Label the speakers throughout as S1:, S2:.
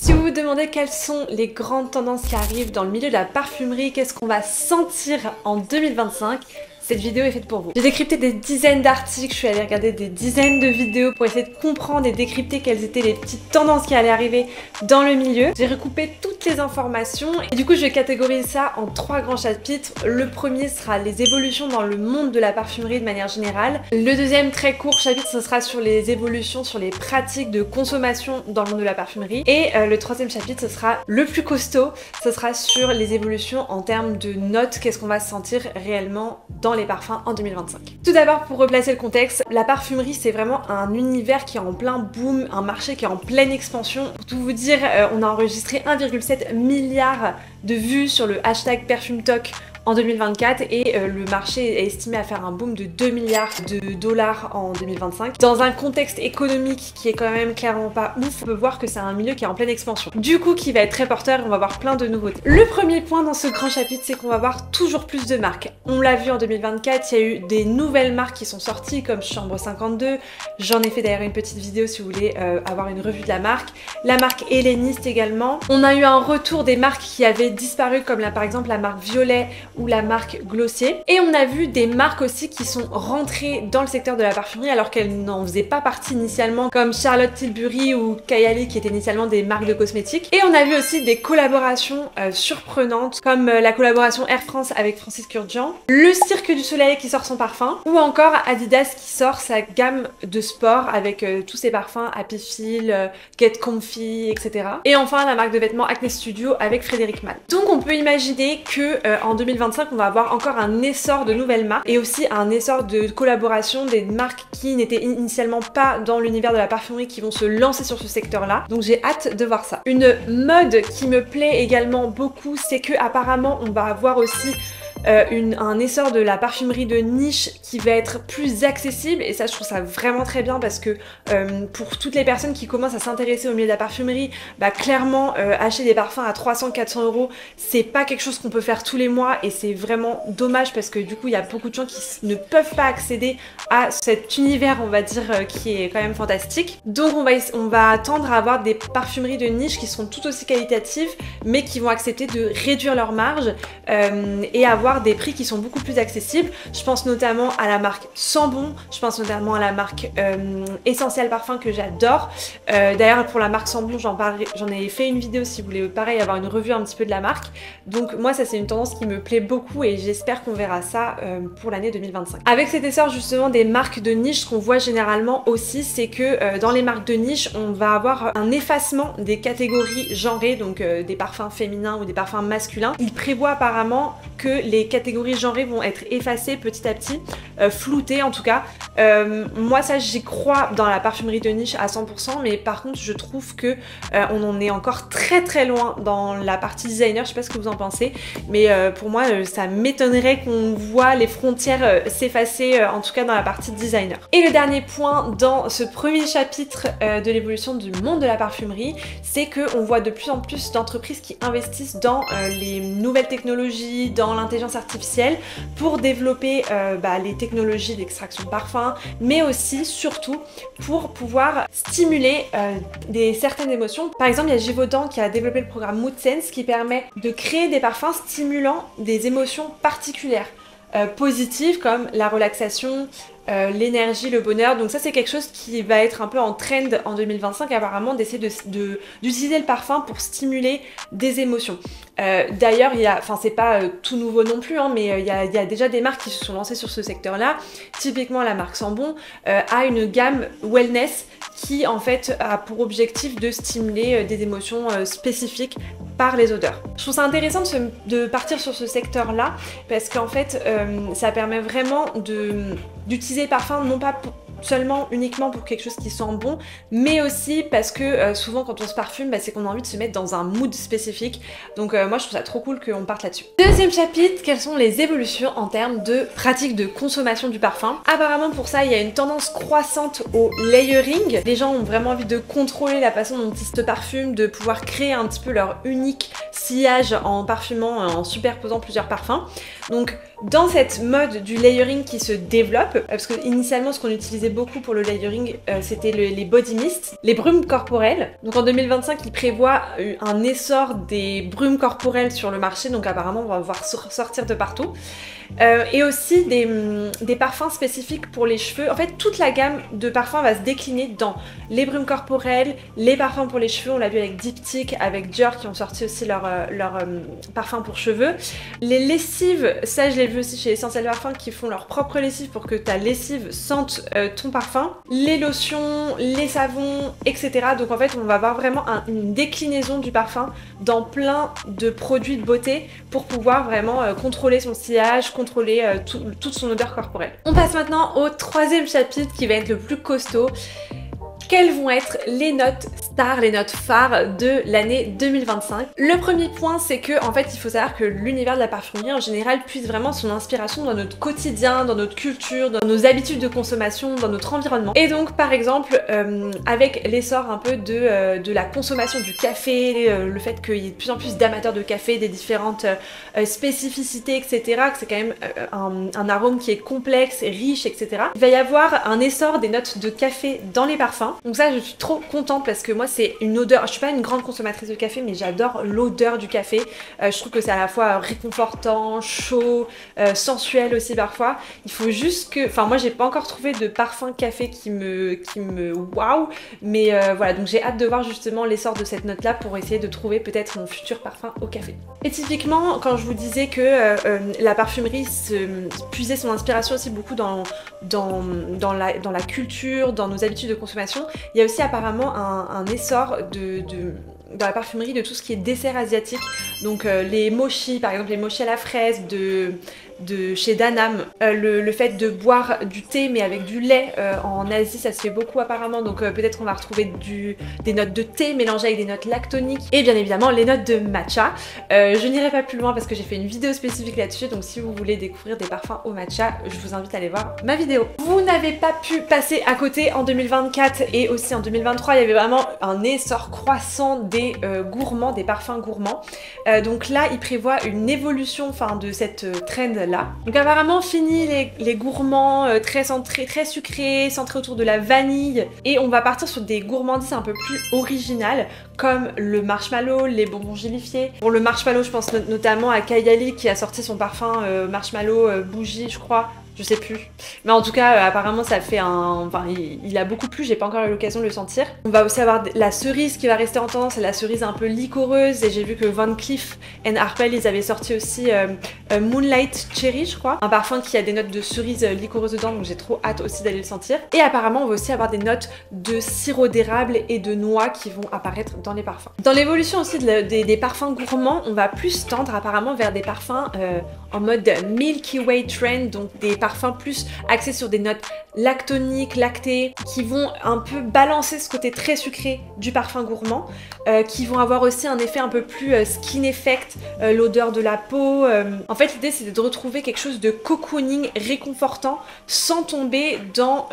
S1: Si vous vous demandez quelles sont les grandes tendances qui arrivent dans le milieu de la parfumerie, qu'est-ce qu'on va sentir en 2025, cette vidéo est faite pour vous. J'ai décrypté des dizaines d'articles, je suis allée regarder des dizaines de vidéos pour essayer de comprendre et décrypter quelles étaient les petites tendances qui allaient arriver dans le milieu. J'ai recoupé toutes les informations et du coup je vais catégoriser ça en 3 grands chapitres. Le premier sera les évolutions dans le monde de la parfumerie de manière générale. Le deuxième très court chapitre, ce sera sur les évolutions, sur les pratiques de consommation dans le monde de la parfumerie. Et le troisième chapitre, ce sera le plus costaud, ce sera sur les évolutions en termes de notes, qu'est-ce qu'on va sentir réellement dans les parfums en 2025. Tout d'abord, pour replacer le contexte, la parfumerie c'est vraiment un univers qui est en plein boom, un marché qui est en pleine expansion. Pour tout vous dire, on a enregistré 1,7 milliard de vues sur le hashtag PerfumeTalk en 2024 et le marché est estimé à faire un boom de 2 milliards de dollars en 2025. Dans un contexte économique qui est quand même clairement pas ouf, on peut voir que c'est un milieu qui est en pleine expansion. Du coup, qui va être très porteur et on va voir plein de nouveautés. Le premier point dans ce grand chapitre, c'est qu'on va voir toujours plus de marques. On l'a vu en 2024, il y a eu des nouvelles marques qui sont sorties comme Chambre 52. J'en ai fait d'ailleurs une petite vidéo si vous voulez avoir une revue de la marque. La marque Helléniste également. On a eu un retour des marques qui avaient disparu comme par exemple la marque Violet ou la marque Glossier. Et on a vu des marques aussi qui sont rentrées dans le secteur de la parfumerie alors qu'elles n'en faisaient pas partie initialement, comme Charlotte Tilbury ou Kayali qui étaient initialement des marques de cosmétiques. Et on a vu aussi des collaborations surprenantes comme la collaboration Air France avec Francis Kurkdjian, le Cirque du Soleil qui sort son parfum, ou encore Adidas qui sort sa gamme de sport avec tous ses parfums Happy Feel, Get Comfy, etc. Et enfin la marque de vêtements Acne Studio avec Frédéric Malle. Donc on peut imaginer que en 2025 on va avoir encore un essor de nouvelles marques et aussi un essor de collaboration des marques qui n'étaient initialement pas dans l'univers de la parfumerie qui vont se lancer sur ce secteur là. Donc j'ai hâte de voir ça. Une mode qui me plaît également beaucoup, c'est que apparemment on va avoir aussi un essor de la parfumerie de niche qui va être plus accessible et ça je trouve ça vraiment très bien parce que pour toutes les personnes qui commencent à s'intéresser au milieu de la parfumerie, bah clairement acheter des parfums à 300-400 euros c'est pas quelque chose qu'on peut faire tous les mois et c'est vraiment dommage parce que du coup il y a beaucoup de gens qui ne peuvent pas accéder à cet univers on va dire qui est quand même fantastique. Donc on va tendre à avoir des parfumeries de niche qui seront tout aussi qualitatives mais qui vont accepter de réduire leur marge et avoir des prix qui sont beaucoup plus accessibles. Je pense notamment à la marque Sambon, je pense notamment à la marque Essentiel Parfum que j'adore. D'ailleurs pour la marque Sambon j'en ai fait une vidéo si vous voulez pareil avoir une revue un petit peu de la marque. Donc moi ça c'est une tendance qui me plaît beaucoup et j'espère qu'on verra ça pour l'année 2025. Avec cet essor justement des marques de niche, ce qu'on voit généralement aussi c'est que dans les marques de niche on va avoir un effacement des catégories genrées, donc des parfums féminins ou des parfums masculins. Ils prévoient apparemment que les catégories genrées vont être effacées petit à petit, floutées en tout cas. Moi ça j'y crois dans la parfumerie de niche à 100%, mais par contre je trouve que on en est encore très loin dans la partie designer, je sais pas ce que vous en pensez, mais pour moi ça m'étonnerait qu'on voit les frontières s'effacer en tout cas dans la partie designer. Et le dernier point dans ce premier chapitre de l'évolution du monde de la parfumerie, c'est qu'on voit de plus en plus d'entreprises qui investissent dans les nouvelles technologies, dans l'intelligence artificielle pour développer les technologies d'extraction de parfum, mais aussi surtout pour pouvoir stimuler certaines émotions. Par exemple, il y a Givaudan qui a développé le programme Mood Sense qui permet de créer des parfums stimulant des émotions particulières, positives comme la relaxation, l'énergie, le bonheur. Donc ça c'est quelque chose qui va être un peu en trend en 2025 apparemment, d'essayer d'utiliser le parfum pour stimuler des émotions. D'ailleurs c'est pas tout nouveau non plus hein, mais il y a déjà des marques qui se sont lancées sur ce secteur là. Typiquement la marque Sambon a une gamme wellness qui en fait a pour objectif de stimuler des émotions spécifiques par les odeurs. Je trouve ça intéressant de partir sur ce secteur là parce qu'en fait ça permet vraiment d'utiliser le parfum non pas seulement uniquement pour quelque chose qui sent bon, mais aussi parce que souvent quand on se parfume, c'est qu'on a envie de se mettre dans un mood spécifique. Donc moi je trouve ça trop cool qu'on parte là-dessus. Deuxième chapitre, quelles sont les évolutions en termes de pratiques de consommation du parfum. Apparemment pour ça il y a une tendance croissante au layering. Les gens ont vraiment envie de contrôler la façon dont ils se parfument, de pouvoir créer un petit peu leur unique sillage en parfumant, en superposant plusieurs parfums. Donc Dans cette mode du layering qui se développe, parce que initialement ce qu'on utilisait beaucoup pour le layering c'était les body mist, les brumes corporelles. Donc en 2025 il prévoit un essor des brumes corporelles sur le marché, donc apparemment on va voir sortir de partout. Et aussi des parfums spécifiques pour les cheveux. En fait toute la gamme de parfums va se décliner dans les brumes corporelles, les parfums pour les cheveux, on l'a vu avec Diptyque, avec Dior qui ont sorti aussi leur parfum pour cheveux. Les lessives, ça je l'ai vu aussi chez Essentiel Parfum qui font leur propre lessive pour que ta lessive sente ton parfum. Les lotions, les savons, etc. Donc en fait on va avoir vraiment une déclinaison du parfum dans plein de produits de beauté pour pouvoir vraiment contrôler son sillage, contrôler toute son odeur corporelle. On passe maintenant au troisième chapitre qui va être le plus costaud. Quelles vont être les notes stars, les notes phares de l'année 2025? Le premier point, c'est que en fait, il faut savoir que l'univers de la parfumerie en général puise vraiment son inspiration dans notre quotidien, dans notre culture, dans nos habitudes de consommation, dans notre environnement. Et donc, par exemple, avec l'essor un peu de la consommation du café, le fait qu'il y ait de plus en plus d'amateurs de café, des différentes spécificités, etc., que c'est quand même un arôme qui est complexe, riche, etc. Il va y avoir un essor des notes de café dans les parfums. Donc ça je suis trop contente parce que moi c'est une odeur, je suis pas une grande consommatrice de café mais j'adore l'odeur du café. Je trouve que c'est à la fois réconfortant, chaud, sensuel aussi parfois. Il faut juste que, enfin moi j'ai pas encore trouvé de parfum café qui me waouh, mais voilà, donc j'ai hâte de voir justement l'essor de cette note là pour essayer de trouver peut-être mon futur parfum au café. Et typiquement quand je vous disais que la parfumerie puisait son inspiration aussi beaucoup dans la culture, dans nos habitudes de consommation, il y a aussi apparemment un essor dans la parfumerie de tout ce qui est dessert asiatique, donc les mochis, par exemple les mochis à la fraise de chez Danam, le fait de boire du thé mais avec du lait en Asie ça se fait beaucoup apparemment, donc peut-être qu'on va retrouver des notes de thé mélangées avec des notes lactoniques et bien évidemment les notes de matcha. Je n'irai pas plus loin parce que j'ai fait une vidéo spécifique là-dessus, donc si vous voulez découvrir des parfums au matcha, je vous invite à aller voir ma vidéo. Vous n'avez pas pu passer à côté en 2024 et aussi en 2023, il y avait vraiment un essor croissant des gourmands, des parfums gourmands. Donc là il prévoit une évolution de cette trend là. Donc apparemment fini les gourmands très centrés, très sucrés, centrés autour de la vanille, et on va partir sur des gourmandises un peu plus originales comme le marshmallow, les bonbons gélifiés. Pour le marshmallow je pense notamment à Kayali qui a sorti son parfum marshmallow bougie je crois. Je sais plus. Mais en tout cas, apparemment, ça fait un... Enfin, il a beaucoup plu, j'ai pas encore eu l'occasion de le sentir. On va aussi avoir la cerise qui va rester en tendance, c'est la cerise un peu liquoreuse. Et j'ai vu que Van Cleef & Arpels, ils avaient sorti aussi Moonlight Cherry, je crois. Un parfum qui a des notes de cerise liquoreuse dedans, donc j'ai trop hâte aussi d'aller le sentir. Et apparemment, on va aussi avoir des notes de sirop d'érable et de noix qui vont apparaître dans les parfums. Dans l'évolution aussi des parfums gourmands, on va plus tendre apparemment vers des parfums en mode Milky Way trend, donc des parfums plus axés sur des notes lactoniques, lactées, qui vont un peu balancer ce côté très sucré du parfum gourmand, qui vont avoir aussi un effet un peu plus skin effect, l'odeur de la peau. En fait l'idée c'est de retrouver quelque chose de cocooning, réconfortant, sans tomber dans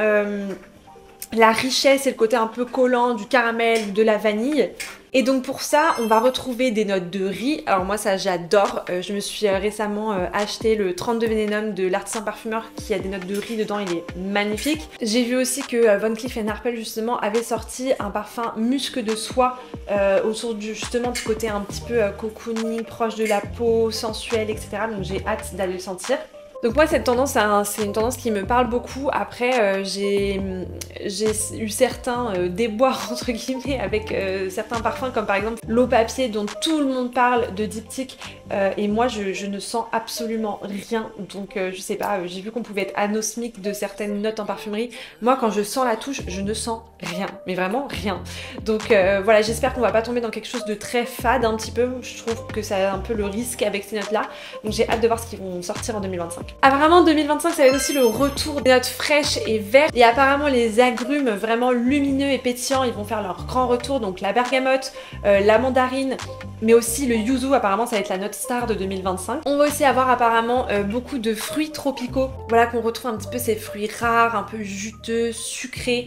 S1: la richesse et le côté un peu collant du caramel, de la vanille. Et donc pour ça, on va retrouver des notes de riz. Alors moi ça j'adore. Je me suis récemment acheté le 32 Vénénum de l'artisan parfumeur qui a des notes de riz dedans, il est magnifique. J'ai vu aussi que Van Cleef & Arpels justement avait sorti un parfum musc de soie autour justement du côté un petit peu cocooning, proche de la peau, sensuel, etc. Donc j'ai hâte d'aller le sentir. Donc moi cette tendance, c'est une tendance qui me parle beaucoup. Après j'ai eu certains déboires entre guillemets avec certains parfums comme par exemple l'eau papier dont tout le monde parle de Diptyque et moi je ne sens absolument rien. Donc je sais pas, j'ai vu qu'on pouvait être anosmique de certaines notes en parfumerie. Moi quand je sens la touche, je ne sens rien, mais vraiment rien. Donc voilà, j'espère qu'on va pas tomber dans quelque chose de très fade un petit peu. Je trouve que ça a un peu le risque avec ces notes là. Donc j'ai hâte de voir ce qu'ils vont sortir en 2025. Apparemment 2025 ça va être aussi le retour des notes fraîches et vertes, et apparemment les agrumes vraiment lumineux et pétillants ils vont faire leur grand retour, donc la bergamote, la mandarine, mais aussi le yuzu. Apparemment ça va être la note star de 2025. On va aussi avoir apparemment beaucoup de fruits tropicaux, voilà, qu'on retrouve un petit peu ces fruits rares, un peu juteux, sucrés,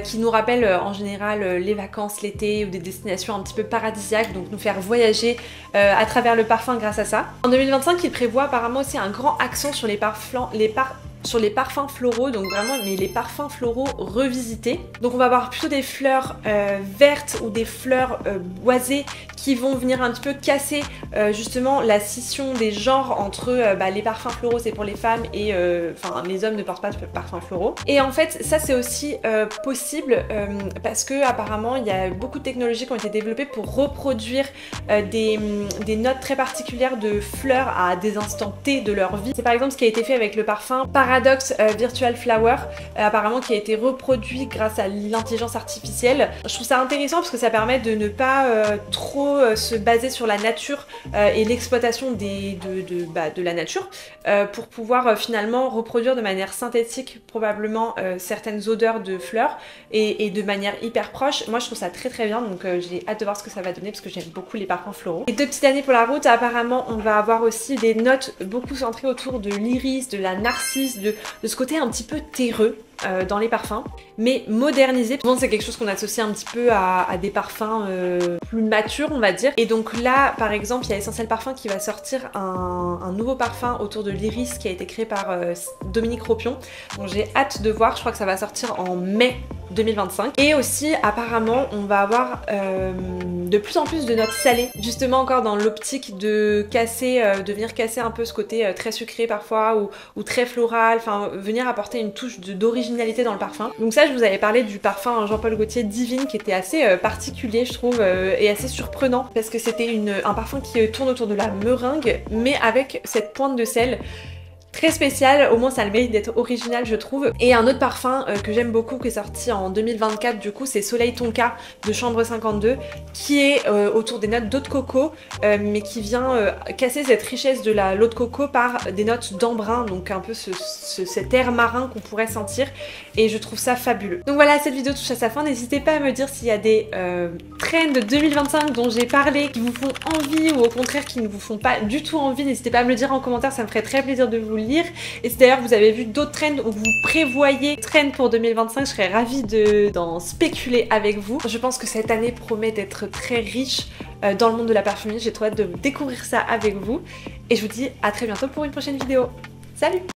S1: qui nous rappellent en général les vacances, l'été ou des destinations un petit peu paradisiaques, donc nous faire voyager à travers le parfum grâce à ça. En 2025, il prévoit apparemment aussi un grand accent sur les parfums floraux, donc vraiment mais les parfums floraux revisités. Donc on va avoir plutôt des fleurs vertes ou des fleurs boisées qui vont venir un petit peu casser justement la scission des genres entre les parfums floraux c'est pour les femmes et enfin les hommes ne portent pas de parfums floraux. Et en fait ça c'est aussi possible parce que apparemment il y a beaucoup de technologies qui ont été développées pour reproduire des notes très particulières de fleurs à des instants T de leur vie. C'est par exemple ce qui a été fait avec le parfum Paradox Virtual Flower, apparemment qui a été reproduit grâce à l'intelligence artificielle. Je trouve ça intéressant parce que ça permet de ne pas trop se baser sur la nature et l'exploitation de la nature pour pouvoir finalement reproduire de manière synthétique probablement certaines odeurs de fleurs et de manière hyper proche. Moi je trouve ça très très bien, donc j'ai hâte de voir ce que ça va donner parce que j'aime beaucoup les parfums floraux. Et 2 petites années pour la route, apparemment on va avoir aussi des notes beaucoup centrées autour de l'iris, de la narcisse, de ce côté un petit peu terreux dans les parfums, mais modernisé. Souvent c'est quelque chose qu'on associe un petit peu à des parfums plus matures on va dire. Et donc là par exemple il y a Essentiel Parfum qui va sortir un nouveau parfum autour de l'iris qui a été créé par Dominique Ropion. Donc j'ai hâte de voir, je crois que ça va sortir en mai 2025. Et aussi apparemment on va avoir de plus en plus de notes salées, justement encore dans l'optique de casser, de venir casser un peu ce côté très sucré parfois ou très floral, enfin venir apporter une touche d'origine dans le parfum. Donc ça je vous avais parlé du parfum Jean-Paul Gaultier Divine qui était assez particulier je trouve et assez surprenant parce que c'était un parfum qui tourne autour de la meringue mais avec cette pointe de sel. Très spécial, au moins ça a le mérite d'être original je trouve. Et un autre parfum que j'aime beaucoup qui est sorti en 2024 du coup c'est Soleil Tonka de Chambre 52 qui est autour des notes d'eau de coco mais qui vient casser cette richesse de l'eau de coco par des notes d'embrun, donc un peu cet air marin qu'on pourrait sentir et je trouve ça fabuleux. Donc voilà, cette vidéo touche à sa fin, n'hésitez pas à me dire s'il y a des trends 2025 dont j'ai parlé qui vous font envie ou au contraire qui ne vous font pas du tout envie, n'hésitez pas à me le dire en commentaire, ça me ferait très plaisir de vous lire. Et si d'ailleurs vous avez vu d'autres trends ou vous prévoyez trends pour 2025, je serais ravie d'en spéculer avec vous. Je pense que cette année promet d'être très riche dans le monde de la parfumerie, j'ai trop hâte de découvrir ça avec vous. Et je vous dis à très bientôt pour une prochaine vidéo. Salut!